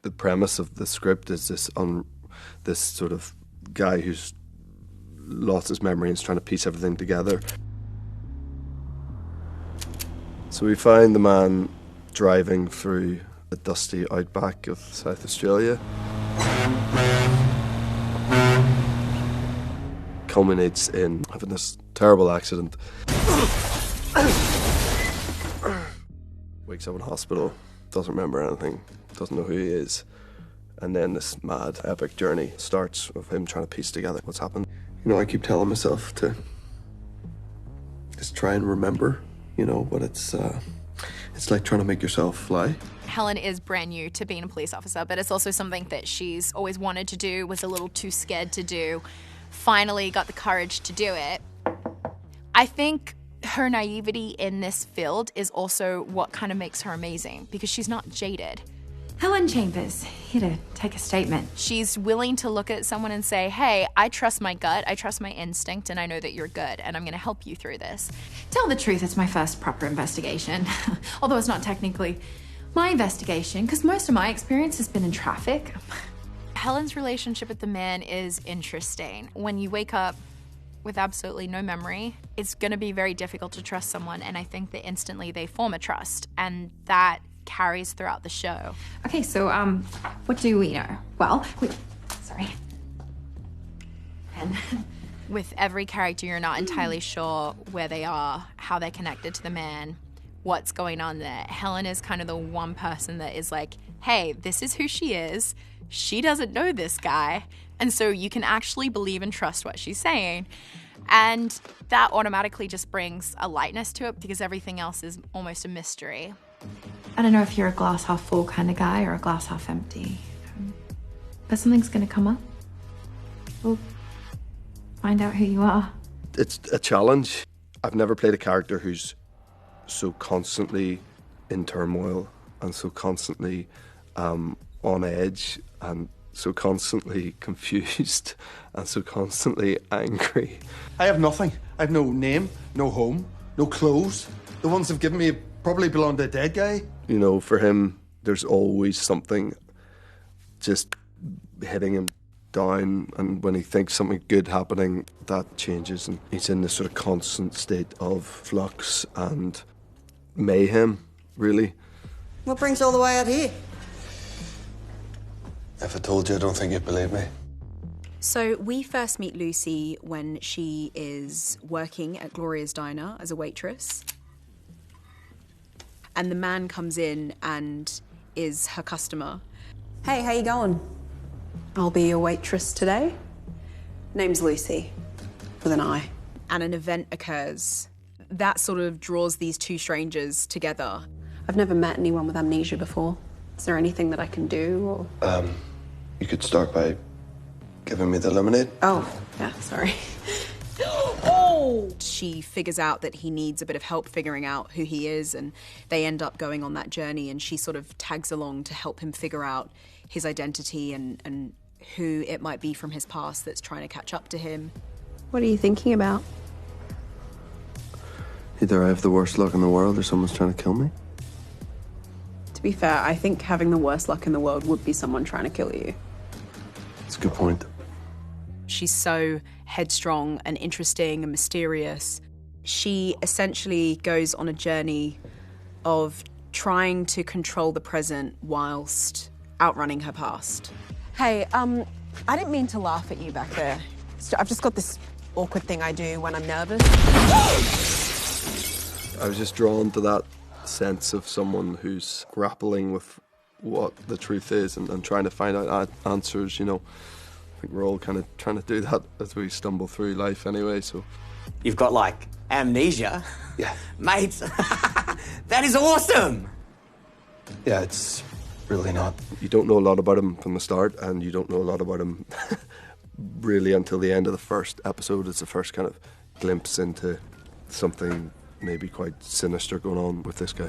The premise of the script is this sort of guy who's lost his memory and is trying to piece everything together. So we find the man driving through the dusty outback of South Australia. Culminates in having this terrible accident. Wakes up in hospital, doesn't remember anything, doesn't know who he is. And then this mad, epic journey starts of him trying to piece together what's happened. You know, I keep telling myself to just try and remember, you know, but it's like trying to make yourself fly. Helen is brand new to being a police officer, but it's also something that she's always wanted to do, was a little too scared to do. Finally got the courage to do it. I think her naivety in this field is also what kind of makes her amazing, because she's not jaded. Helen Chambers, here to take a statement. She's willing to look at someone and say, hey, I trust my gut, I trust my instinct, and I know that you're good, and I'm gonna help you through this. Tell the truth, it's my first proper investigation. Although it's not technically my investigation, because most of my experience has been in traffic. Helen's relationship with the man is interesting. When you wake up with absolutely no memory, it's gonna be very difficult to trust someone, and I think that instantly they form a trust, and that carries throughout the show. Okay, so, what do we know? Well, sorry. And with every character, you're not entirely sure where they are, how they're connected to the man, what's going on there. Helen is kind of the one person that is like, hey, this is who she is. She doesn't know this guy. And so you can actually believe and trust what she's saying. And that automatically just brings a lightness to it, because everything else is almost a mystery. I don't know if you're a glass half full kind of guy or a glass half empty. But something's gonna come up. We'll find out who you are. It's a challenge. I've never played a character who's so constantly in turmoil and so constantly on edge and so constantly confused and so constantly angry. I have nothing. I have no name, no home, no clothes. The ones they've given me probably belong to a dead guy. You know, for him, there's always something just hitting him down, and when he thinks something good happening, that changes, and he's in this sort of constant state of flux and mayhem, really. What brings you all the way out here? If I told you, I don't think you'd believe me. So we first meet Lucy when she is working at Gloria's Diner as a waitress. And the man comes in and is her customer. Hey, how you going? I'll be your waitress today. Name's Lucy, with an I. And an event occurs that sort of draws these two strangers together. I've never met anyone with amnesia before. Is there anything that I can do, or? You could start by giving me the lemonade. Oh, yeah, sorry. Oh! She figures out that he needs a bit of help figuring out who he is, and they end up going on that journey, and she sort of tags along to help him figure out his identity and who it might be from his past that's trying to catch up to him. What are you thinking about? Either I have the worst luck in the world or someone's trying to kill me. To be fair, I think having the worst luck in the world would be someone trying to kill you. That's a good point. She's so headstrong and interesting and mysterious. She essentially goes on a journey of trying to control the present whilst outrunning her past. Hey, I didn't mean to laugh at you back there. I've just got this awkward thing I do when I'm nervous. I was just drawn to that sense of someone who's grappling with what the truth is and trying to find out answers, you know. I think we're all kind of trying to do that as we stumble through life anyway, so. You've got, like, amnesia? Yeah. Mate, that is awesome! Yeah, it's really not. You don't know a lot about him from the start, and you don't know a lot about him really until the end of the first episode. It's the first kind of glimpse into something maybe quite sinister going on with this guy.